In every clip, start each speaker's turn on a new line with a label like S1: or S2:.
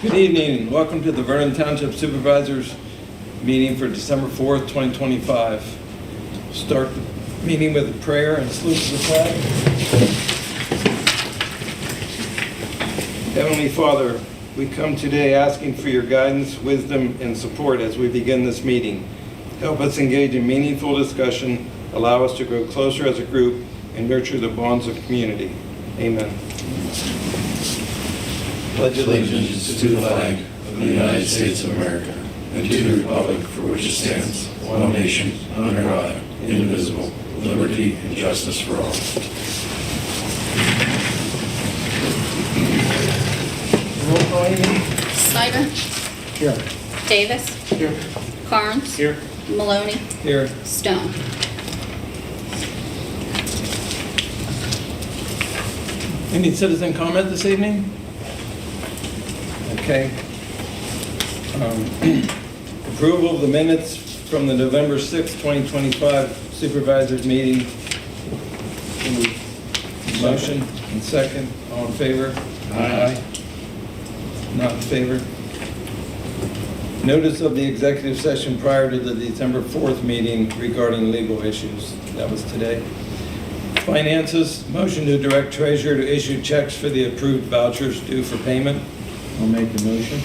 S1: Good evening, and welcome to the Vernon Township Supervisors meeting for December 4th, 2025. Start the meeting with a prayer and salute to the flag. Heavenly Father, we come today asking for your guidance, wisdom, and support as we begin this meeting. Help us engage in meaningful discussion, allow us to grow closer as a group, and nurture the bonds of community. Amen.
S2: Pledge allegiance to the flag of the United States of America and to the republic for which it stands, one nation, under God, indivisible, with liberty and justice for all.
S1: Roll call, Amy.
S3: Snyder.
S1: Here.
S3: Davis.
S1: Here.
S3: Carnes.
S1: Here.
S3: Maloney.
S1: Here.
S3: Stone.
S1: Any citizen comment this evening? Okay. Approval of the minutes from the November 6th, 2025 Supervisors meeting. Motion and second. All in favor? Aye. Not in favor. Notice of the executive session prior to the December 4th meeting regarding legal issues. That was today. Finances, motion to direct treasurer to issue checks for the approved vouchers due for payment. I'll make the motion.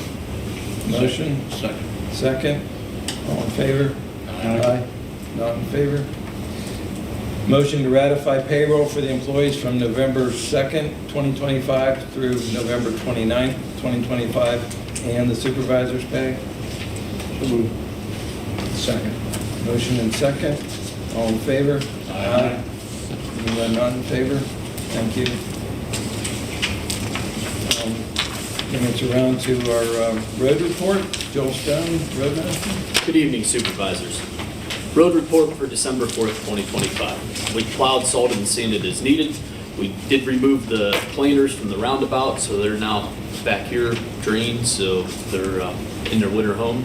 S1: Motion.
S2: Second.
S1: Second. All in favor?
S2: Aye.
S1: Not in favor. Motion to ratify payroll for the employees from November 2nd, 2025 through November 29th, 2025, and the supervisor's pay. Second. Motion and second. All in favor?
S2: Aye.
S1: Anyone not in favor? Thank you. Bring us around to our road report. Joel Stone, Roadmaster.
S4: Good evening, Supervisors. Road report for December 4th, 2025. We plowed, salted, and sanded as needed. We did remove the planers from the roundabout, so they're now back here drained, so they're in their winter home.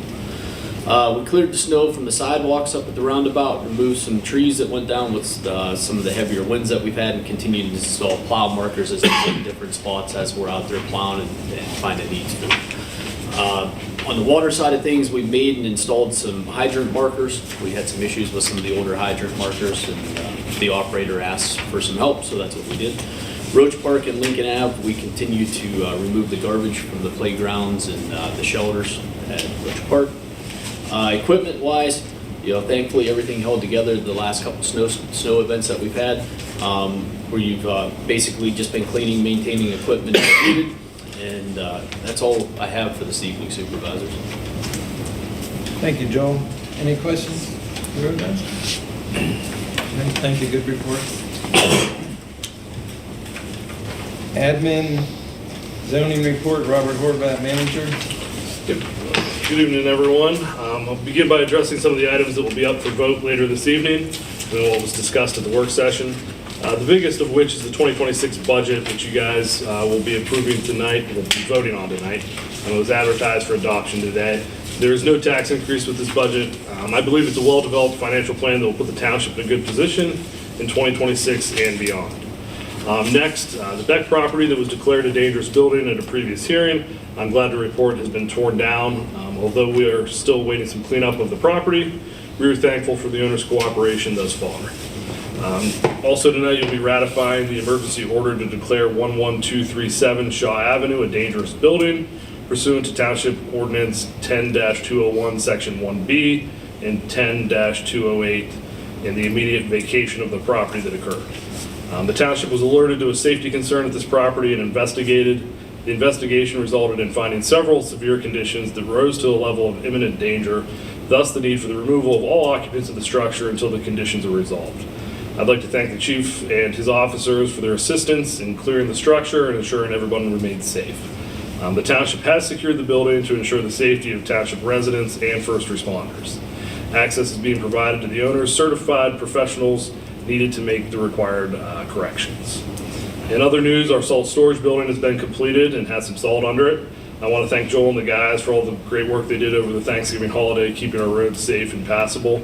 S4: We cleared the snow from the sidewalks up at the roundabout, removed some trees that went down with some of the heavier winds that we've had, and continued to install plow markers as in different spots as we're out there plowing and finding needs for. On the water side of things, we made and installed some hydrant markers. We had some issues with some of the older hydrant markers, and the operator asked for some help, so that's what we did. Roach Park and Lincoln Ave, we continue to remove the garbage from the playgrounds and the shelters at Roach Park. Equipment-wise, thankfully everything held together the last couple snow events that we've had, where you've basically just been cleaning, maintaining equipment as needed, and that's all I have for this evening, Supervisors.
S1: Thank you, Joel. Any questions? Roadmaster? Thank you. Good report. Admin zoning report. Robert Horvath, manager.
S5: Good evening, everyone. I'll begin by addressing some of the items that will be up for vote later this evening, and what was discussed at the work session. The biggest of which is the 2026 budget, which you guys will be approving tonight, will be voting on tonight, and it was advertised for adoption today. There is no tax increase with this budget. I believe it's a well-developed financial plan that will put the township in a good position in 2026 and beyond. Next, the Beck property that was declared a dangerous building at a previous hearing, I'm glad to report has been torn down. Although we are still waiting some cleanup of the property, we are thankful for the owner's cooperation thus far. Also tonight, you'll be ratifying the emergency order to declare 11237 Shaw Avenue a dangerous building pursuant to Township Ordinance 10-201 Section 1B and 10-208 and the immediate vacation of the property that occurred. The township was alerted to a safety concern at this property and investigated. The investigation resulted in finding several severe conditions that rose to a level of imminent danger, thus the need for the removal of all occupants of the structure until the conditions are resolved. I'd like to thank the chief and his officers for their assistance in clearing the structure and ensuring everyone remains safe. The township has secured the building to ensure the safety of township residents and first responders. Access is being provided to the owners, certified professionals needed to make the required corrections. In other news, our salt storage building has been completed and has some salt under it. I want to thank Joel and the guys for all the great work they did over the Thanksgiving holiday, keeping our roads safe and passable.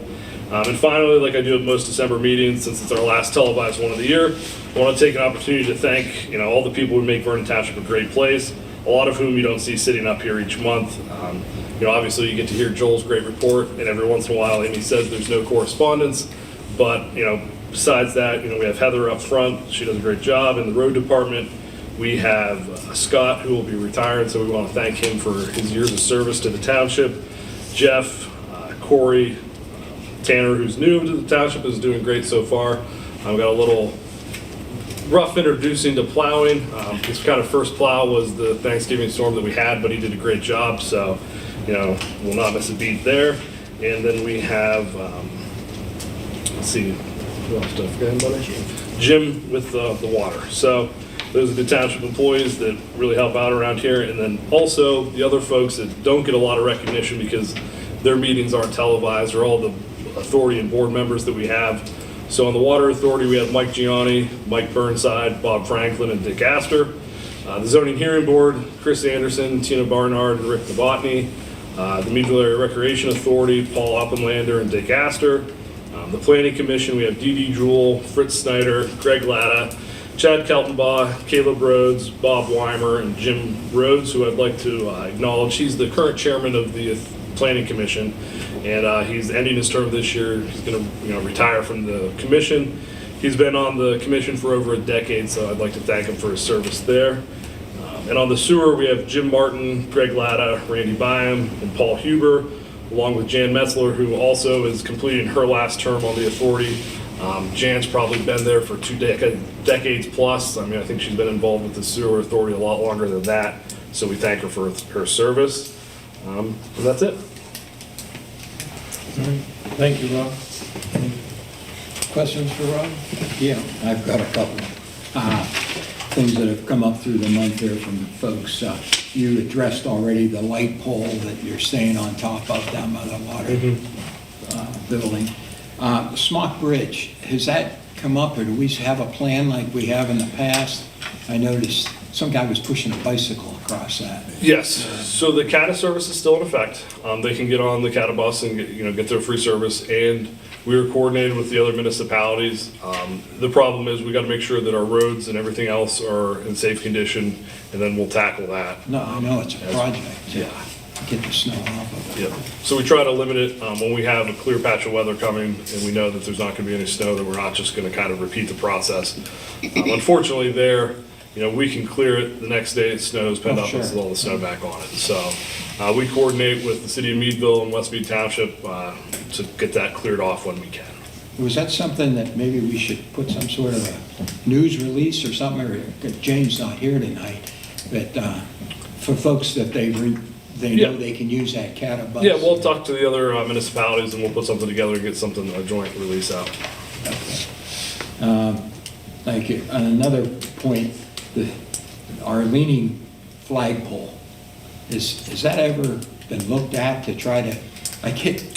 S5: And finally, like I do at most December meetings, since it's our last televised one of the year, I want to take an opportunity to thank all the people who make Vernon Township a great place. a lot of whom you don't see sitting up here each month. Obviously you get to hear Joel's great report, and every once in a while Amy says there's no correspondence, but besides that, we have Heather up front. She does a great job in the road department. We have Scott, who will be retiring, so we want to thank him for his years of service to the township. Jeff, Corey, Tanner, who's new to the township, is doing great so far. I've got a little rough introducing to plowing. His kind of first plow was the Thanksgiving storm that we had, but he did a great job, so we'll not miss a beat there. And then we have, let's see, who else did I forget about? Jim with the water. So those are the township employees that really help out around here. And then also the other folks that don't get a lot of recognition because their meetings aren't televised, are all the authority and board members that we have. So on the Water Authority, we have Mike Gianni, Mike Burnside, Bob Franklin, and Dick Astor. The Zoning Hearing Board, Chris Anderson, Tina Barnard, and Rick Novotny. The Meadville Area Recreation Authority, Paul Oppenlander and Dick Astor. The Planning Commission, we have Dee Dee Jewell, Fritz Snyder, Greg Latta, Chad Kaltenbaugh, Caleb Rhodes, Bob Weimer, and Jim Rhodes, who I'd like to acknowledge. He's the current chairman of the Planning Commission, and he's ending his term this year. He's going to retire from the commission. He's been on the commission for over a decade, so I'd like to thank him for his service there. And on the sewer, we have Jim Martin, Greg Latta, Randy Byam, and Paul Huber, along with Jan Metzler, who also is completing her last term on the authority. Jan's probably been there for 2 decades plus. I think she's been involved with the sewer authority a lot longer than that, so we thank her for her service. And that's it.
S1: All right. Thank you, Rob. Any questions for Rob?
S6: Yeah, I've got a couple things that have come up through the month here from the folks. You addressed already the light pole that you're staying on top of down by the water building. The Smock Bridge, has that come up, or do we have a plan like we have in the past? I noticed some guy was pushing a bicycle across that.
S5: Yes, so the CATA service is still in effect. They can get on the CATA bus and get their free service, and we are coordinated with the other municipalities. The problem is we got to make sure that our roads and everything else are in safe condition, and then we'll tackle that.
S6: No, I know it's a project to
S5: Yeah.
S6: get the snow off of it.
S5: Yep. So we try to limit it when we have a clear patch of weather coming and we know that there's not going to be any snow, that we're not just going to kind of repeat the process. Unfortunately there, we can clear it the next day it snows, PennDOT puts all the snow back on it. So we coordinate with the city of Meadville and West Mead Township to get that cleared off when we can.
S6: Was that something that maybe we should put some sort of a news release or something, or James not here tonight, that for folks that they know they can use that CATA bus?
S5: Yeah, we'll talk to the other municipalities and we'll put something together and get something, a joint release out.
S6: Okay. Thank you. On another point, our leaning flagpole, is that ever been looked at to try to,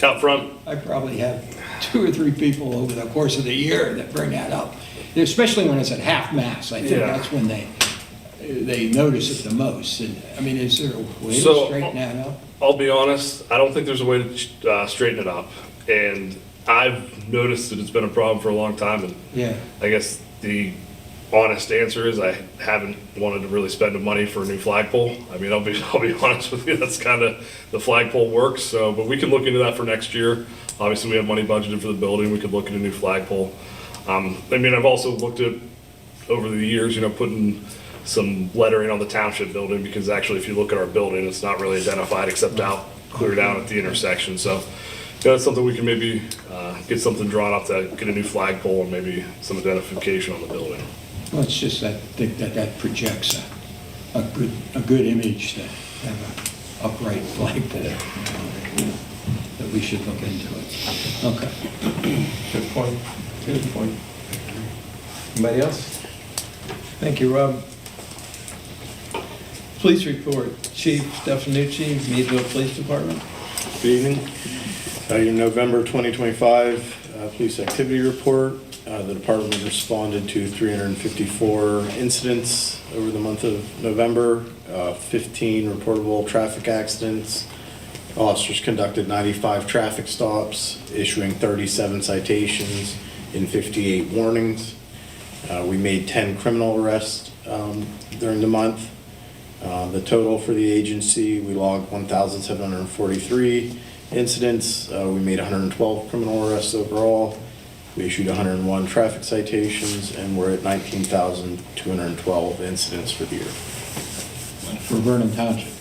S5: Out front,
S6: I probably have 2 or 3 people over the course of the year that bring that up, especially when it's at half-mast. I think
S5: Yeah.
S6: that's when they notice it the most. And, is there a way to
S5: So,
S6: straighten that up?
S5: I'll be honest, I don't think there's a way to straighten it up. And I've noticed that it's been a problem for a long time, and
S6: Yeah.
S5: I guess the honest answer is I haven't wanted to really spend the money for a new flagpole. I'll be honest with you, that's kind of the flagpole works. So, but we can look into that for next year. Obviously, we have money budgeted for the building. We could look at a new flagpole. I've also looked at over the years, putting some lettering on the township building, because actually, if you look at our building, it's not really identified except out clear down at the intersection. So that's something we can maybe get something drawn up to get a new flagpole and maybe some identification on the building.
S6: Well, it's just that I think that projects a good image to have an upright flagpole. That we should look into it. Okay.
S1: Good point. Good point. Anybody else? Thank you, Rob. Police report. Chief Stefanucci, Meadville Police Department.
S7: Good evening. Your November 2025 police activity report. The department responded to 354 incidents over the month of November, 15 reportable traffic accidents. Officers conducted 95 traffic stops, issuing 37 citations and 58 warnings. We made 10 criminal arrests during the month. The total for the agency, we logged 1,743 incidents. We made 112 criminal arrests overall. We issued 101 traffic citations, and we're at 19,212 incidents for the year.
S6: For Vernon Township.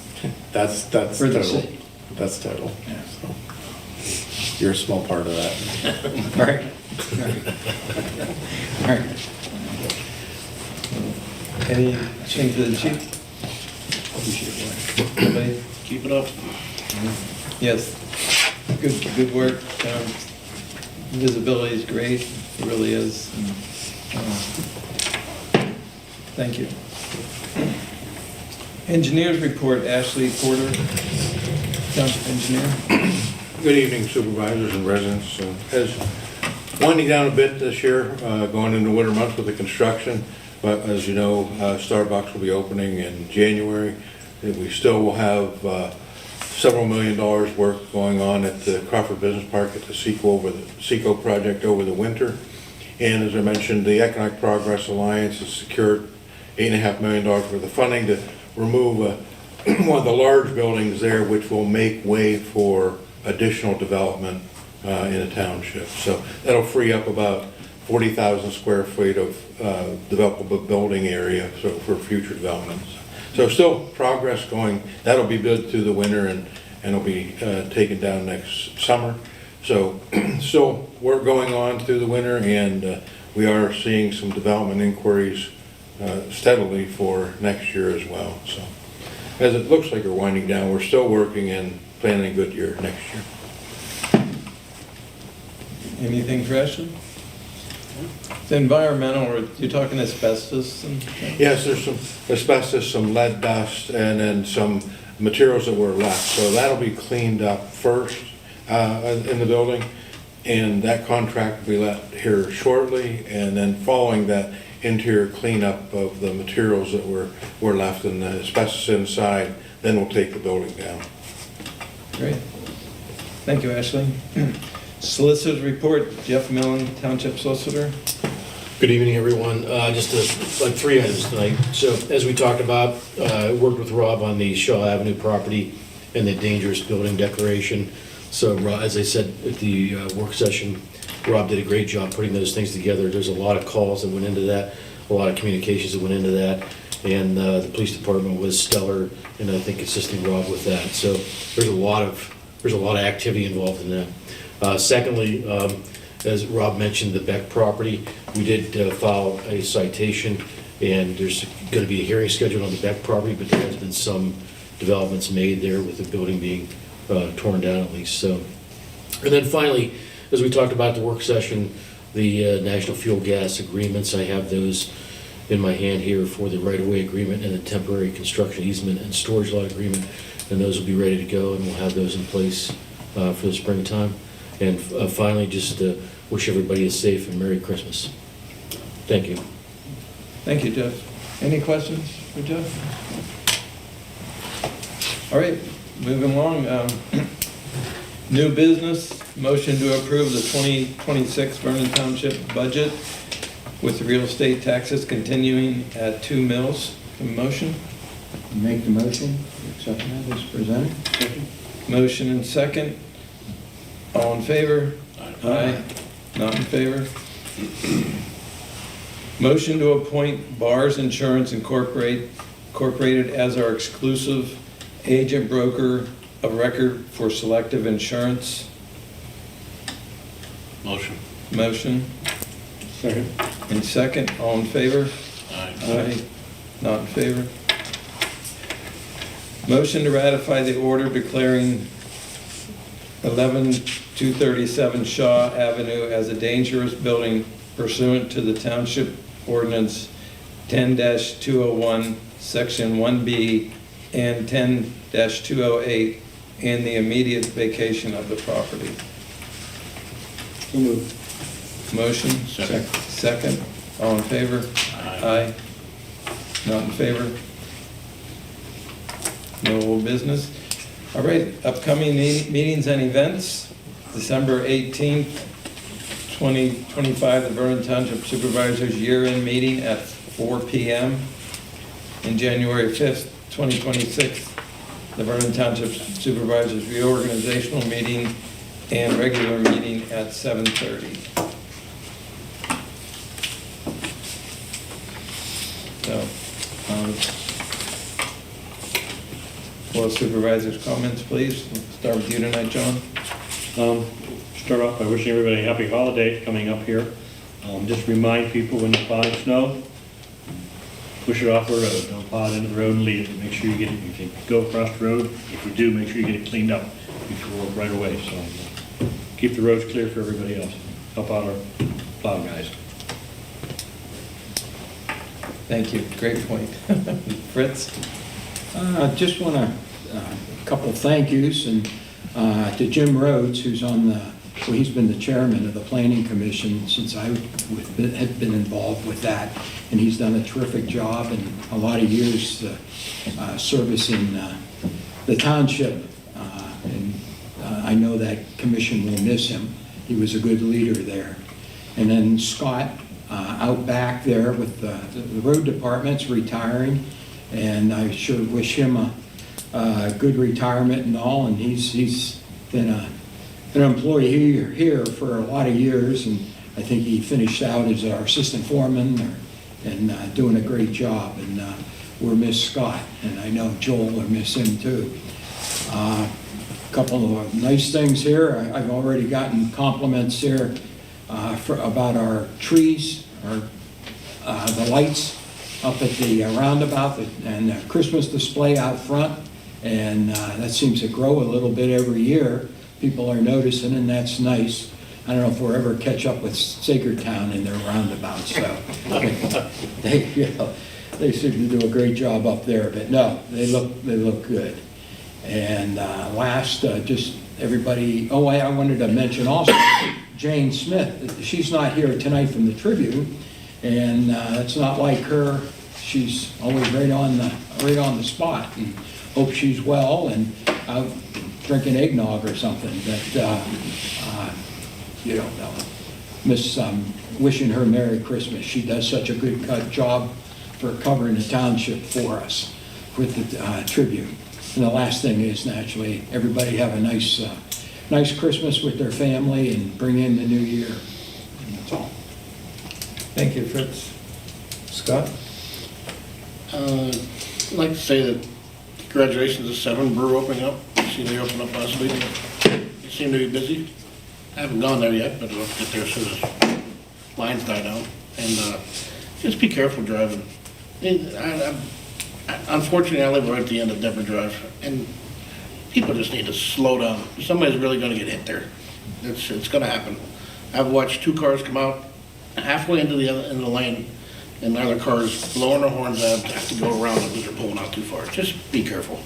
S7: That's
S6: For the
S7: total.
S6: city.
S7: That's total.
S6: Yeah.
S7: So, you're a small part of that.
S6: All right. All right.
S1: Anything to the chief? Anybody?
S2: Keep it up.
S1: Yes, good work. Visibility is great, it really is. Thank you. Engineers report, Ashley Porter, Township Engineer.
S8: Good evening, supervisors and residents. As winding down a bit this year, going into winter months with the construction, but as you know, Starbucks will be opening in January. We still will have several $1 million work going on at the Crawford Business Park at the SECO project over the winter. And as I mentioned, the Economic Progress Alliance has secured $8.5 million worth of funding to remove one of the large buildings there, which will make way for additional development in the township. So that'll free up about 40,000 square feet of developable building area for future developments. So still progress going. That'll be built through the winter and it'll be taken down next summer. So still work going on through the winter, and we are seeing some development inquiries steadily for next year as well. So as it looks like we're winding down, we're still working and planning a good year next year.
S1: Anything for Ashley? It's environmental, or you're talking asbestos?
S8: Yes, there's some asbestos, some lead dust, and then some materials that were left. So that'll be cleaned up first in the building, and that contract will be let here shortly. And then following that, interior cleanup of the materials that were left and the asbestos inside, then we'll take the building down.
S1: Great. Thank you, Ashley. Solicitor's report, Jeff Millen, Township Solicitor.
S2: Good evening, everyone. Just like 3 items tonight. So as we talked about, I worked with Rob on the Shaw Avenue property and the dangerous building declaration. So as I said at the work session, Rob did a great job putting those things together. There's a lot of calls that went into that, a lot of communications that went into that, and the police department was stellar, and I think assisting Rob with that. So there's a lot of activity involved in that. Secondly, as Rob mentioned, the Beck property, we did file a citation, and there's going to be a hearing scheduled on the Beck property, but there has been some developments made there with the building being torn down at least. So, and then finally, as we talked about at the work session, the national fuel gas agreements, I have those in my hand here for the right-of-way agreement and the temporary construction easement and storage lot agreement, and those will be ready to go, and we'll have those in place for the springtime. And finally, just wish everybody a safe and Merry Christmas. Thank you.
S1: Thank you, Jeff. Any questions for Jeff? All right, moving along. New business, motion to approve the 2026 Vernon Township budget with real estate taxes continuing at 2 mills. A motion?
S6: Make the motion, accept that as presented.
S1: Motion and second. All in favor? Aye. Not in favor? Motion to appoint Bars Insurance Incorporated as our exclusive agent broker of record for selective insurance.
S2: Motion.
S1: Motion.
S6: Second.
S1: And second, all in favor?
S2: Aye.
S1: Aye. Not in favor? Motion to ratify the order declaring 11237 Shaw Avenue as a dangerous building pursuant to the Township Ordinance 10-201, Section 1B, and 10-208, and the immediate vacation of the property.
S6: So moved.
S1: Motion?
S2: Second.
S1: Second. All in favor?
S2: Aye.
S1: Not in favor? No old business? All right, upcoming meetings and events. December 18th, 2025, the Vernon Township Supervisors year-end meeting at 4 p.m. And January 5th, 2026, the Vernon Township Supervisors reorganizational meeting and regular meeting at 7:30. So, well, supervisors' comments, please. We'll start with you tonight, John.
S9: Start off by wishing everybody a happy holiday coming up here. Just remind people when you're plowing snow, push it off the road. Don't plow it into the road and leave it. Make sure you get it, if you go across the road, if you do, make sure you get it cleaned up before right away. So keep the roads clear for everybody else. Help out our plow guys.
S1: Thank you. Great point. Fritz?
S6: Just want a couple thank yous and to Jim Rhodes, who's on the, well, he's been the chairman of the planning commission since I had been involved with that, and he's done a terrific job and a lot of years servicing the township, and I know that commission will miss him. He was a good leader there. And then Scott, out back there with the road department's retiring, and I sure wish him a good retirement and all, and he's been an employee here for a lot of years, and I think he finished out as our assistant foreman and doing a great job, and we'll miss Scott, and I know Joel will miss him too. A couple of nice things here. I've already gotten compliments here about our trees, the lights up at the roundabout, and the Christmas display out front, and that seems to grow a little bit every year. People are noticing, and that's nice. I don't know if we'll ever catch up with Sagertown in their roundabouts, so they seem to do a great job up there, but no, they look good. And last, just everybody, I wanted to mention also Jane Smith. She's not here tonight from the Tribune, and it's not like her. She's always right on the spot, and hope she's well and out drinking eggnog or something. But miss wishing her Merry Christmas. She does such a good job for covering the township for us with the Tribune. And the last thing is, naturally, everybody have a nice Christmas with their family and bring in the new year. And that's all.
S1: Thank you, Fritz. Scott?
S10: I'd like to say that congratulations to 7 Brew opening up. I see they opened up last week. They seem to be busy. I haven't gone there yet, but I'll get there as soon as lines die down. And just be careful driving. Unfortunately, I live right at the end of Deborah Drive, and people just need to slow down. Somebody's really going to get hit there. It's going to happen. I've watched 2 cars come out halfway into the lane, and the other cars blowing their horns out, have to go around them because they're pulling out too far. Just be careful.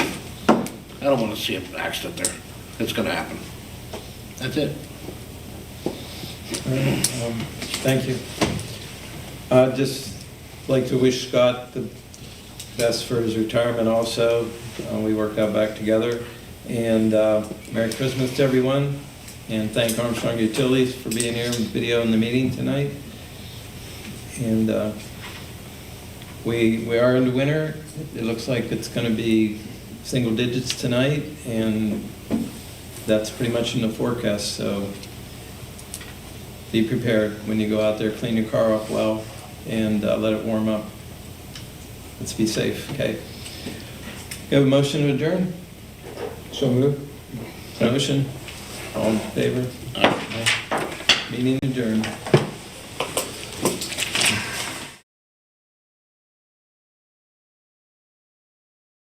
S10: I don't want to see an accident there. It's going to happen. That's it.
S1: All right, thank you. I'd just like to wish Scott the best for his retirement also. We worked out back together. And Merry Christmas to everyone. And thank Armstrong Utilities for being here and videoing the meeting tonight. And we are in the winter. It looks like it's going to be single digits tonight, and that's pretty much in the forecast. So be prepared when you go out there. Clean your car up well and let it warm up. Let's be safe. Okay. You have a motion to adjourn?
S6: So moved.
S1: Motion. All in favor? Aye. Meeting adjourned.